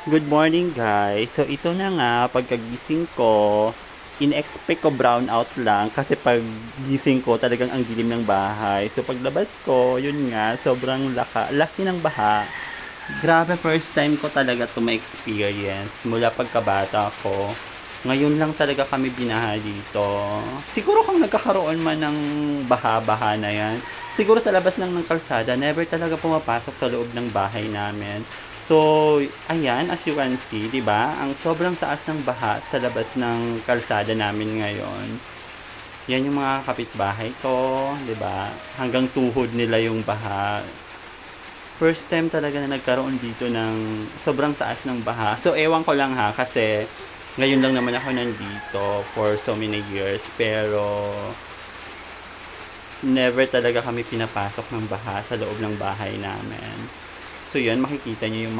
Good morning guys. So ito na nga, pagkagising ko, in-expect ko brown out lang kasi pag gising ko talagang ang dilim ng bahay. So paglabas ko, yun nga, sobrang laki ng baha. Grabe, first time ko talaga to ma-experience mula pagkabata ko. Ngayon lang talaga kami binaha dito. Siguro kung nagkakaroon man ng baha-baha na yan, siguro sa labas lang ng kalsada, never talaga pumapasok sa loob ng bahay namin. So, ayan, as you can see, 'di ba? Ang sobrang taas ng baha sa labas ng kalsada namin ngayon. Yan yung mga kapitbahay ko, 'di ba? Hanggang tuhod nila yung baha. First time talaga na nagkaroon dito ng sobrang taas ng baha. So, ewan ko lang ha, kasi ngayon lang naman ako nandito for so many years. Pero, never talaga kami pinapasok ng baha sa loob ng bahay namin. So, yun, makikita niyo yung mga